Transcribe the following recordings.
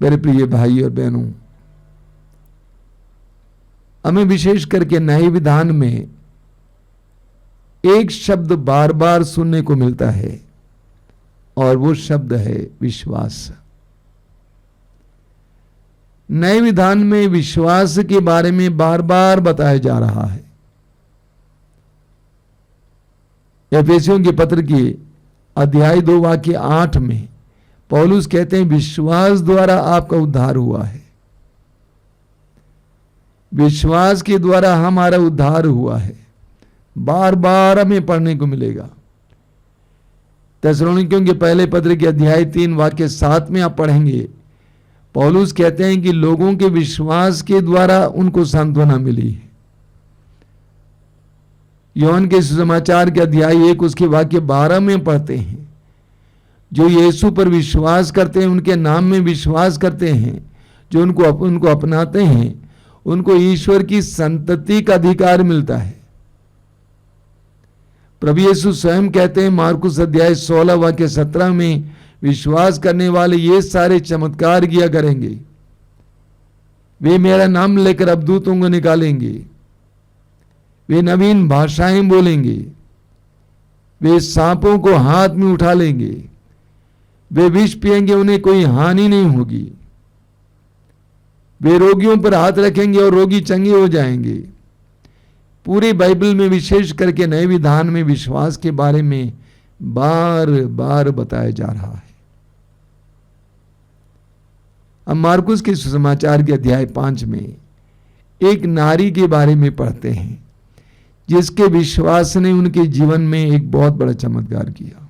मेरे प्रिय भाई और बहनों, हमें विशेष करके नए विधान में एक शब्द बार बार सुनने को मिलता है और वो शब्द है विश्वास। नए विधान में विश्वास के बारे में बार बार बताया जा रहा है। एफेसियों के पत्र के अध्याय 2 वाक्य 8 में पौलुस कहते हैं, विश्वास द्वारा आपका उद्धार हुआ है। विश्वास के द्वारा हमारा उद्धार हुआ है। बार बार हमें पढ़ने को मिलेगा। थिस्सलुनीकियों के पहले पत्र के अध्याय 3 वाक्य 7 में आप पढ़ेंगे, पौलुस कहते हैं कि लोगों के विश्वास के द्वारा उनको सांत्वना मिली है। यूहन्ना के सुसमाचार के अध्याय 1 उसके वाक्य 12 में पढ़ते हैं, जो यीशु पर विश्वास करते हैं, उनके नाम में विश्वास करते हैं, जो उनको अपनाते हैं, उनको ईश्वर की संतति का अधिकार मिलता है। प्रभु यीशु स्वयं कहते हैं मार्कुस अध्याय 16 वाक्य 17 में, विश्वास करने वाले ये सारे चमत्कार किया करेंगे। वे मेरा नाम लेकर अबदूतों को निकालेंगे, वे नवीन भाषाएं बोलेंगे, वे सांपों को हाथ में उठा लेंगे, वे विष पिएंगे, उन्हें कोई हानि नहीं होगी, वे रोगियों पर हाथ रखेंगे और रोगी चंगे हो जाएंगे। पूरी बाइबल में विशेष करके नए विधान में विश्वास के बारे में बार बार बताया जा रहा है। अब मार्कुस के सुसमाचार के अध्याय 5 में एक नारी के बारे में पढ़ते हैं, जिसके विश्वास ने उनके जीवन में एक बहुत बड़ा चमत्कार किया।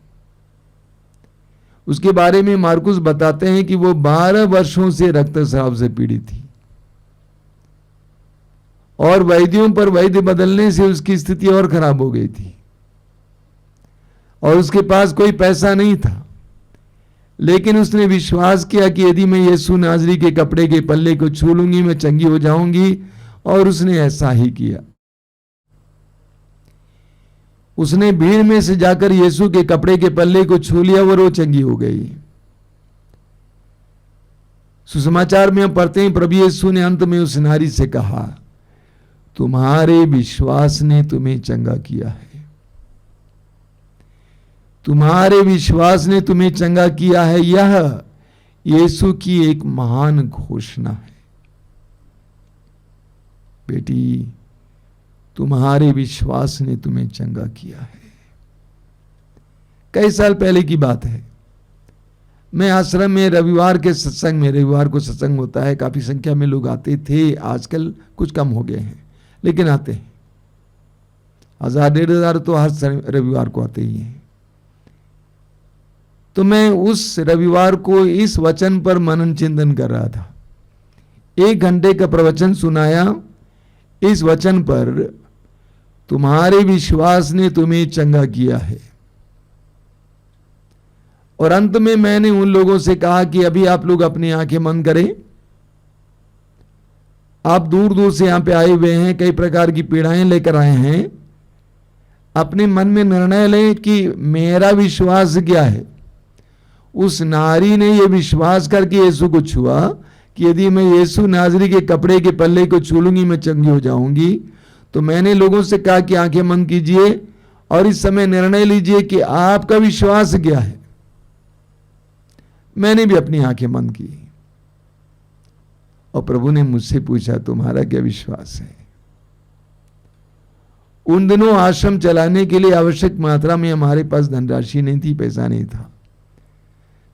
उसके बारे में मार्कुस बताते हैं कि वो 12 वर्षों से रक्तस्राव से पीड़ित थी और वैद्यों पर वैद्य बदलने से उसकी स्थिति और खराब हो गई थी और उसके पास कोई पैसा नहीं था। लेकिन उसने विश्वास किया कि यदि मैं यीशु नाज़री के कपड़े के पल्ले को छू लूंगी मैं चंगी हो जाऊंगी, और उसने ऐसा ही किया। उसने भीड़ में से जाकर यीशु के कपड़े के पल्ले को छू लिया और वो चंगी हो गई। सुसमाचार में हम पढ़ते हैं, प्रभु यीशु ने अंत में उस नारी से कहा, तुम्हारे विश्वास ने तुम्हें चंगा किया है। तुम्हारे विश्वास ने तुम्हें चंगा किया है। यह यीशु की एक महान घोषणा है। बेटी, तुम्हारे विश्वास ने तुम्हें चंगा किया है। कई साल पहले की बात है, मैं आश्रम में रविवार के सत्संग में, रविवार को सत्संग होता है, काफी संख्या में लोग आते थे। आजकल कुछ कम हो गए हैं, लेकिन आते हैं। 1000-1500 तो हर रविवार को आते ही हैं। तो मैं उस रविवार को इस वचन पर मनन चिंतन कर रहा था। 1 घंटे का प्रवचन सुनाया इस वचन पर, तुम्हारे विश्वास ने तुम्हें चंगा किया है। और अंत में मैंने उन लोगों से कहा कि अभी आप लोग अपनी आंखें बंद करें। आप दूर दूर से यहां पे आए हुए हैं, कई प्रकार की पीड़ाएं लेकर आए हैं। अपने मन में निर्णय लें कि मेरा विश्वास क्या है। उस नारी ने यह विश्वास करके यीशु को छुआ कि यदि मैं यीशु नाज़री के कपड़े के पल्ले को छू लूंगी मैं चंगी हो जाऊंगी। तो मैंने लोगों से कहा कि आंखें बंद कीजिए और इस समय निर्णय लीजिए कि आपका विश्वास क्या है। मैंने भी अपनी आंखें बंद की और प्रभु ने मुझसे पूछा, तुम्हारा क्या विश्वास है। उन दिनों आश्रम चलाने के लिए आवश्यक मात्रा में हमारे पास धनराशि नहीं थी, पैसा नहीं था।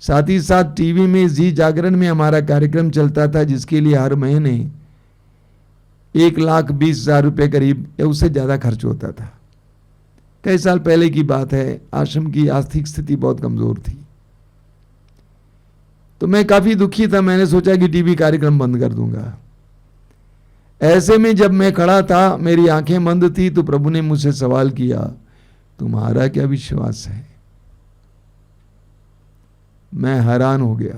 साथ ही साथ टीवी में जी जागरण में हमारा कार्यक्रम चलता था, जिसके लिए हर महीने 1,20,000 रुपये करीब या उससे ज्यादा खर्च होता था। कई साल पहले की बात है। आश्रम की आर्थिक स्थिति बहुत कमजोर थी, तो मैं काफी दुखी था। मैंने सोचा कि टीवी कार्यक्रम बंद कर दूंगा। ऐसे में जब मैं खड़ा था, मेरी आंखें बंद थी, तो प्रभु ने मुझसे सवाल किया, तुम्हारा क्या विश्वास है। मैं हैरान हो गया।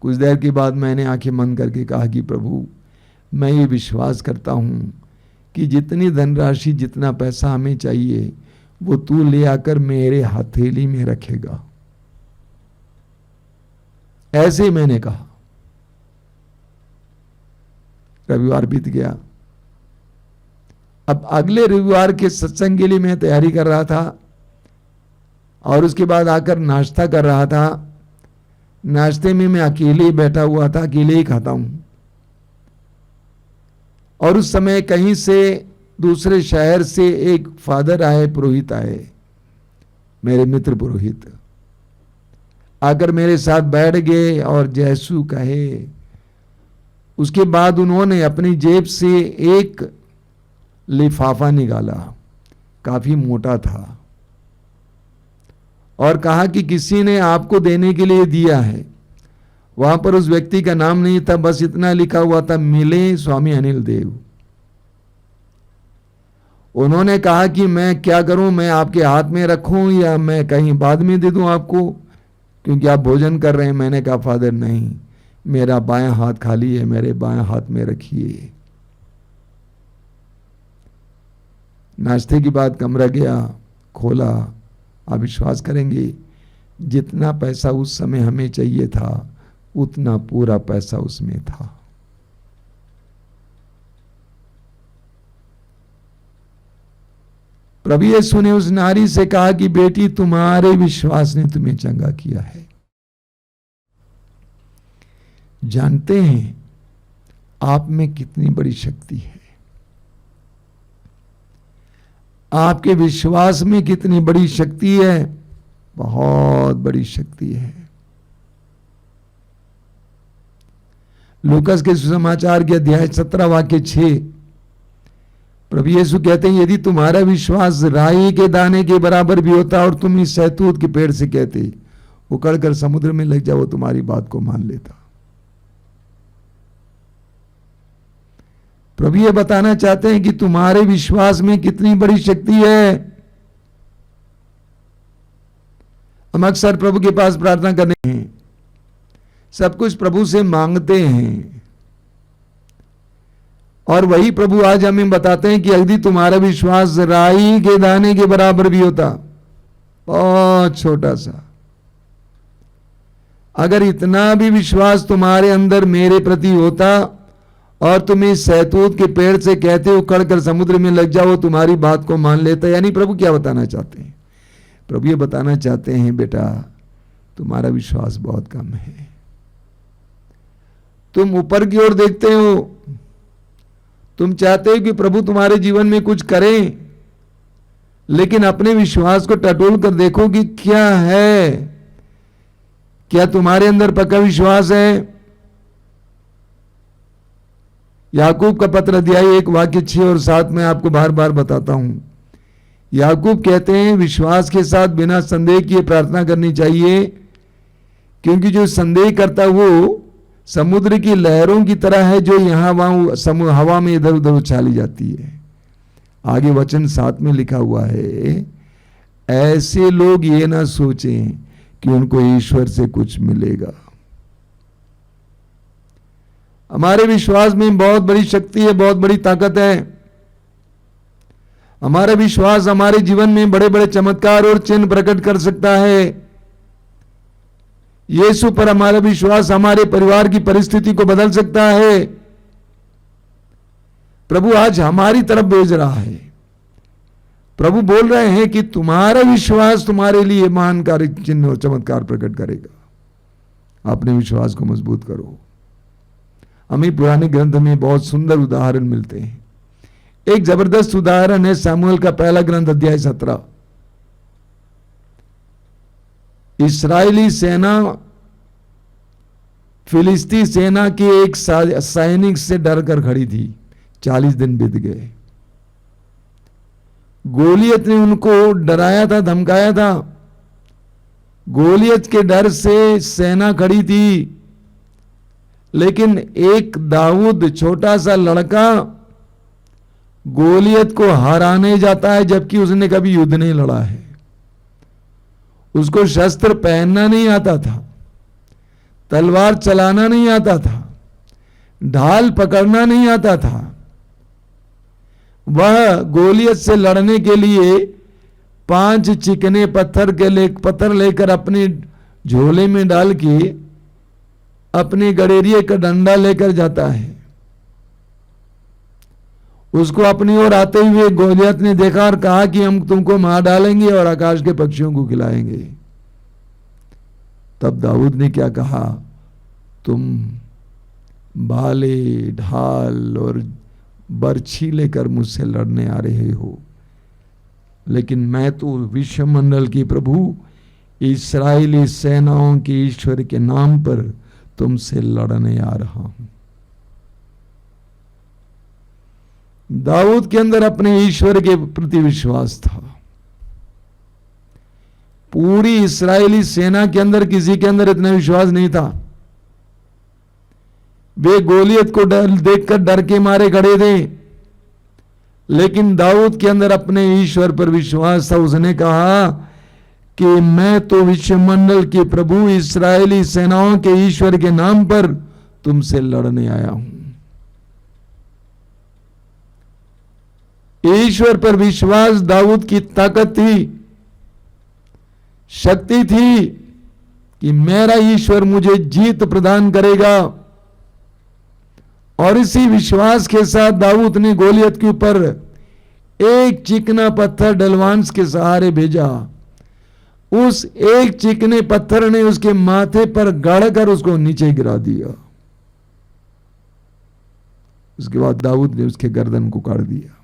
कुछ देर के बाद मैंने आंखें बंद करके कहा कि प्रभु, मैं ये विश्वास करता हूं कि जितनी धनराशि, जितना पैसा हमें चाहिए वो तू ले आकर मेरे हथेली में रखेगा। ऐसे मैंने कहा। रविवार बीत गया। अब अगले रविवार के सत्संग के लिए मैं तैयारी कर रहा था और उसके बाद आकर नाश्ता कर रहा था। नाश्ते में मैं अकेले ही बैठा हुआ था, अकेले ही खाता हूं। और उस समय कहीं से दूसरे शहर से एक फादर आए, पुरोहित आए, मेरे मित्र पुरोहित आकर मेरे साथ बैठ गए और जयसु कहे। उसके बाद उन्होंने अपनी जेब से एक लिफाफा निकाला, काफी मोटा था, और कहा कि किसी ने आपको देने के लिए दिया है। वहां पर उस व्यक्ति का नाम नहीं था, बस इतना लिखा हुआ था, मिले स्वामी अनिल देव। उन्होंने कहा कि मैं क्या करूं, मैं आपके हाथ में रखूं या मैं कहीं बाद में दे दूं आपको, क्योंकि आप भोजन कर रहे हैं। मैंने कहा फादर नहीं, मेरा बायां हाथ खाली है, मेरे बायां हाथ में रखिए। नाश्ते के बाद कमरा गया, खोला। आप विश्वास करेंगे, जितना पैसा उस समय हमें चाहिए था उतना पूरा पैसा उसमें था। प्रभु यीशु ने उस नारी से कहा कि बेटी, तुम्हारे विश्वास ने तुम्हें चंगा किया है। जानते हैं आप में कितनी बड़ी शक्ति है, आपके विश्वास में कितनी बड़ी शक्ति है, बहुत बड़ी शक्ति है। लूकास के सुसमाचार के अध्याय 17 वाक्य 6, प्रभु यीशु कहते हैं, यदि तुम्हारा विश्वास राई के दाने के बराबर भी होता और तुम इस सहतूत के पेड़ से कहते उखड़कर समुद्र में लग जाओ, तुम्हारी बात को मान लेता। प्रभु ये बताना चाहते हैं कि तुम्हारे विश्वास में कितनी बड़ी शक्ति है। हम अक्सर प्रभु के पास प्रार्थना करते हैं, सब कुछ प्रभु से मांगते हैं, और वही प्रभु आज हमें बताते हैं कि यदि तुम्हारा विश्वास राई के दाने के बराबर भी होता, बहुत छोटा सा, अगर इतना भी विश्वास तुम्हारे अंदर मेरे प्रति होता और तुम इस सहतूत के पेड़ से कहते हो उखड़कर समुद्र में लग जाओ, तुम्हारी बात को मान लेता। यानी प्रभु क्या बताना चाहते हैं? प्रभु ये बताना चाहते हैं, बेटा तुम्हारा विश्वास बहुत कम है। तुम ऊपर की ओर देखते हो, तुम चाहते हो कि प्रभु तुम्हारे जीवन में कुछ करें, लेकिन अपने विश्वास को टटोल कर देखो कि क्या है। क्या तुम्हारे अंदर पक्का विश्वास है? याकूब का पत्र अध्याय 1 वाक्य 6 और 7 में आपको बार बार बताता हूं। याकूब कहते हैं, विश्वास के साथ बिना संदेह किए प्रार्थना करनी चाहिए, क्योंकि जो संदेह करता वो समुद्र की लहरों की तरह है, जो यहां वहां हवा में इधर उधर उछाली जाती है। आगे वचन 7 में लिखा हुआ है, ऐसे लोग ये ना सोचें कि उनको ईश्वर से कुछ मिलेगा। हमारे विश्वास में बहुत बड़ी शक्ति है, बहुत बड़ी ताकत है। हमारा विश्वास हमारे जीवन में बड़े बड़े चमत्कार और चिन्ह प्रकट कर सकता है। यीशु पर हमारा विश्वास हमारे परिवार की परिस्थिति को बदल सकता है। प्रभु आज हमारी तरफ भेज रहा है। प्रभु बोल रहे हैं कि तुम्हारा विश्वास तुम्हारे लिए महान कार्य, चिन्ह और चमत्कार प्रकट करेगा। अपने विश्वास को मजबूत करो। हमें पुराने ग्रंथ में बहुत सुंदर उदाहरण मिलते हैं। एक जबरदस्त उदाहरण है सामुएल का पहला ग्रंथ अध्याय 17। इस्राएली सेना फिलिस्ती सेना के एक सैनिक से डर कर खड़ी थी। 40 दिन बीत गए। गोलियत ने उनको डराया था, धमकाया था। गोलियत के डर से सेना खड़ी थी, लेकिन एक दाऊद छोटा सा लड़का गोलियत को हराने जाता है, जबकि उसने कभी युद्ध नहीं लड़ा है। उसको शस्त्र पहनना नहीं आता था, तलवार चलाना नहीं आता था, ढाल पकड़ना नहीं आता था। वह गोलियत से लड़ने के लिए 5 चिकने पत्थर लेकर अपने झोले में डाल के अपने गडेरिये का डंडा लेकर जाता है। उसको अपनी ओर आते हुए गोलियत ने देखा और कहा कि हम तुमको मार डालेंगे और आकाश के पक्षियों को खिलाएंगे। तब दाऊद ने क्या कहा, तुम भाले ढाल और बर्छी लेकर मुझसे लड़ने आ रहे हो, लेकिन मैं तो विश्वमंडल की प्रभु इस्राएली सेनाओं के ईश्वर के नाम पर तुमसे लड़ने आ रहा हूं। दाऊद के अंदर अपने ईश्वर के प्रति विश्वास था। पूरी इस्राएली सेना के अंदर किसी के अंदर इतना विश्वास नहीं था। वे गोलियत को देखकर डर के मारे खड़े थे, लेकिन दाऊद के अंदर अपने ईश्वर पर विश्वास था। उसने कहा कि मैं तो विश्वमंडल के प्रभु इस्राएली सेनाओं के ईश्वर के नाम पर तुमसे लड़ने आया हूं। ईश्वर पर विश्वास दाऊद की ताकत थी, शक्ति थी कि मेरा ईश्वर मुझे जीत प्रदान करेगा। और इसी विश्वास के साथ दाऊद ने गोलियत के ऊपर एक चिकना पत्थर ढलवांस के सहारे भेजा। उस एक चिकने पत्थर ने उसके माथे पर गाड़कर उसको नीचे गिरा दिया। उसके बाद दाऊद ने उसके गर्दन को काट दिया।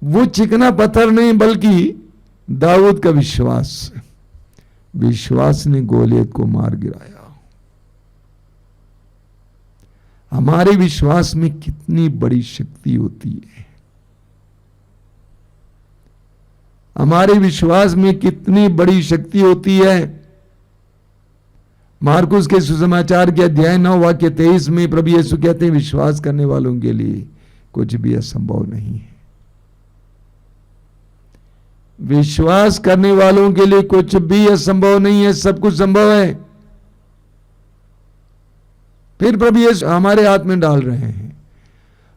वो चिकना पत्थर नहीं बल्कि दाऊद का विश्वास ने गोलियत को मार गिराया। हमारे विश्वास में कितनी बड़ी शक्ति होती है, हमारे विश्वास में कितनी बड़ी शक्ति होती है। मार्कुस के सुसमाचार के अध्याय 9 वाक्य 23 में प्रभु यीशु कहते हैं, विश्वास करने वालों के लिए कुछ भी असंभव नहीं है। विश्वास करने वालों के लिए कुछ भी असंभव नहीं है, सब कुछ संभव है। फिर प्रभु यीशु हमारे हाथ में डाल रहे हैं।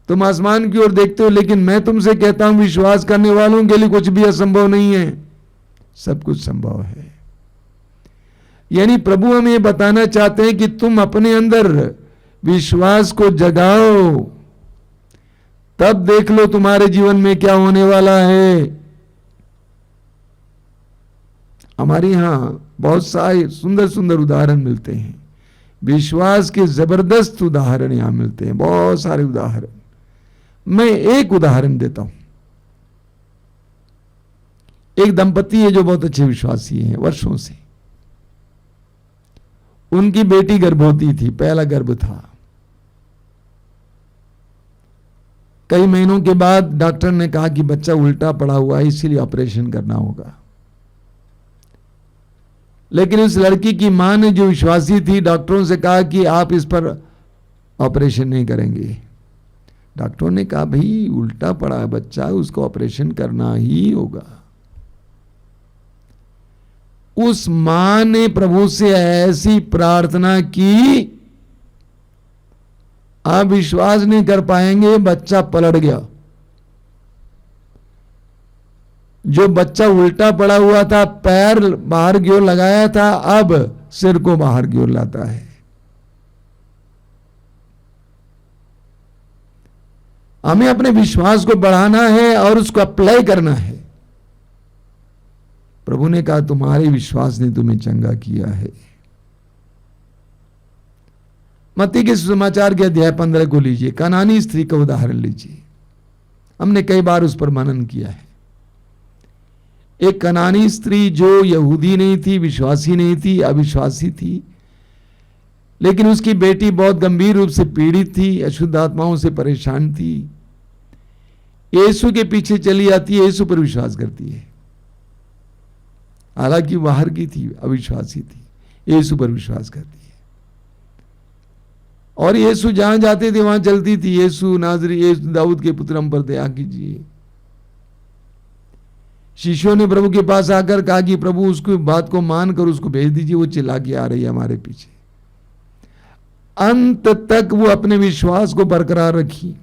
तुम आसमान की ओर देखते हो, लेकिन मैं तुमसे कहता हूं विश्वास करने वालों के लिए कुछ भी असंभव नहीं है, सब कुछ संभव है। यानी प्रभु हमें ये बताना चाहते हैं कि तुम अपने अंदर विश्वास को जगाओ, तब देख लो तुम्हारे जीवन में क्या होने वाला है। हमारे यहां बहुत सारे सुंदर सुंदर उदाहरण मिलते हैं, विश्वास के जबरदस्त उदाहरण यहां मिलते हैं, बहुत सारे उदाहरण। मैं एक उदाहरण देता हूं। एक दंपति है जो बहुत अच्छे विश्वासी हैं वर्षों से। उनकी बेटी गर्भवती थी, पहला गर्भ था। कई महीनों के बाद डॉक्टर ने कहा कि बच्चा उल्टा पड़ा हुआ है, इसीलिए ऑपरेशन करना होगा। लेकिन उस लड़की की मां ने, जो विश्वासी थी, डॉक्टरों से कहा कि आप इस पर ऑपरेशन नहीं करेंगे। डॉक्टरों ने कहा भाई उल्टा पड़ा है बच्चा, उसको ऑपरेशन करना ही होगा। उस मां ने प्रभु से ऐसी प्रार्थना की, आप विश्वास नहीं कर पाएंगे, बच्चा पलट गया। जो बच्चा उल्टा पड़ा हुआ था, पैर बाहर की ओर लगाया था, अब सिर को बाहर की ओर लाता है। हमें अपने विश्वास को बढ़ाना है और उसको अप्लाई करना है। प्रभु ने कहा तुम्हारे विश्वास ने तुम्हें चंगा किया है। मत्ती के सुसमाचार के अध्याय 15 को लीजिए, कनानी स्त्री का उदाहरण लीजिए। हमने कई बार उस पर मनन किया है। एक कनानी स्त्री जो यहूदी नहीं थी, विश्वासी नहीं थी, अविश्वासी थी, लेकिन उसकी बेटी बहुत गंभीर रूप से पीड़ित थी, अशुद्ध आत्माओं से परेशान थी। यीशु के पीछे चली आती है, यीशु पर विश्वास करती है। हालांकि बाहर की थी, अविश्वासी थी, यीशु पर विश्वास करती है। और यीशु जहां जाते थे वहां चलती थी, यीशु नाज़री, यीशु दाऊद के पुत्र, हम पर दया कीजिए। शिष्यों ने प्रभु के पास आकर कहा कि प्रभु उसकी बात को मानकर उसको भेज दीजिए, वो चिल्ला के आ रही है हमारे पीछे। अंत तक वो अपने विश्वास को बरकरार रखी।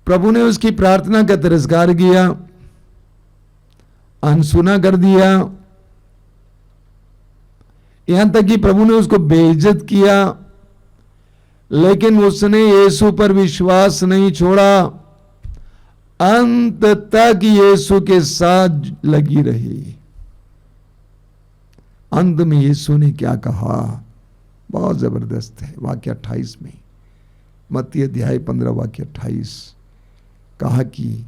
प्रभु ने उसकी प्रार्थना का तिरस्कार किया अनसुना कर दिया, यहां तक कि प्रभु ने उसको बेइज्जत किया, लेकिन उसने यीशु पर विश्वास नहीं छोड़ा, अंत तक यीशु के साथ लगी रही। अंत में यीशु ने क्या कहा, बहुत जबरदस्त है। वाक्य 28 में, मत्ती अध्याय 15 वाक्य 28, कहा कि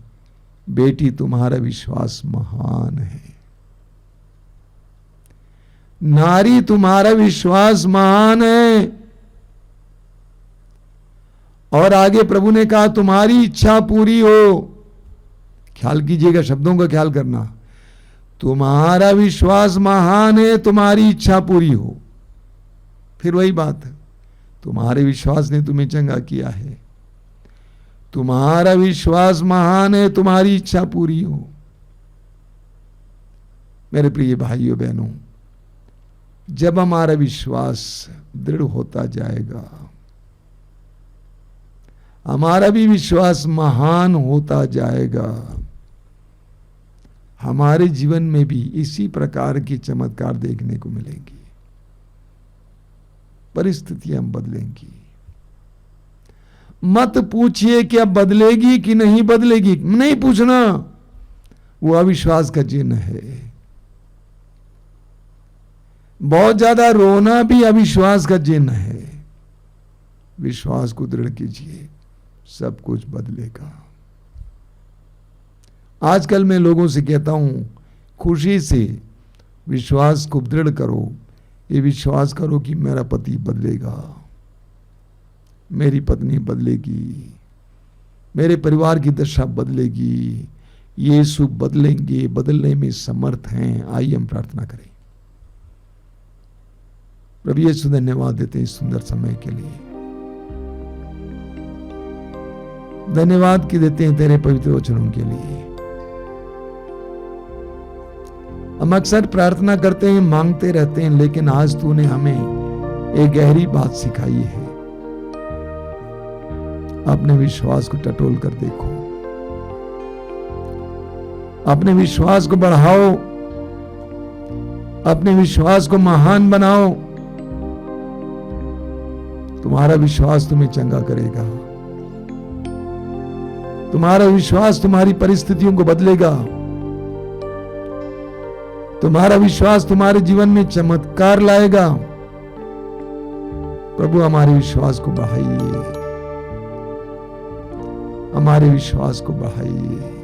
बेटी तुम्हारा विश्वास महान है, नारी तुम्हारा विश्वास महान है। और आगे प्रभु ने कहा तुम्हारी इच्छा पूरी हो। ख्याल कीजिएगा, शब्दों का ख्याल करना। तुम्हारा विश्वास महान है, तुम्हारी इच्छा पूरी हो। फिर वही बात है, तुम्हारे विश्वास ने तुम्हें चंगा किया है, तुम्हारा विश्वास महान है, तुम्हारी इच्छा पूरी हो। मेरे प्रिय भाइयों बहनों, जब हमारा विश्वास दृढ़ होता जाएगा, हमारा भी विश्वास महान होता जाएगा, हमारे जीवन में भी इसी प्रकार की चमत्कार देखने को मिलेंगी, परिस्थितियां बदलेंगी। मत पूछिए कि अब बदलेगी कि नहीं बदलेगी, नहीं पूछना, वो अविश्वास का चिन्ह है। बहुत ज्यादा रोना भी अविश्वास का चिन्ह है। विश्वास को दृढ़ कीजिए, सब कुछ बदलेगा। आजकल मैं लोगों से कहता हूं, खुशी से विश्वास को दृढ़ करो। ये विश्वास करो कि मेरा पति बदलेगा, मेरी पत्नी बदलेगी, मेरे परिवार की दशा बदलेगी, यीशु बदलेंगे, बदलने में समर्थ हैं। आइए हम प्रार्थना करें। प्रभु यीशु धन्यवाद देते हैं इस सुंदर समय के लिए, धन्यवाद की देते हैं तेरे पवित्र वचनों के लिए। हम अक्सर प्रार्थना करते हैं, मांगते रहते हैं, लेकिन आज तूने हमें एक गहरी बात सिखाई है। अपने विश्वास को टटोल कर देखो, अपने विश्वास को बढ़ाओ, अपने विश्वास को महान बनाओ। तुम्हारा विश्वास तुम्हें चंगा करेगा, तुम्हारा विश्वास तुम्हारी परिस्थितियों को बदलेगा, तुम्हारा विश्वास तुम्हारे जीवन में चमत्कार लाएगा। प्रभु हमारे विश्वास को बढ़ाइए, हमारे विश्वास को बढ़ाइए।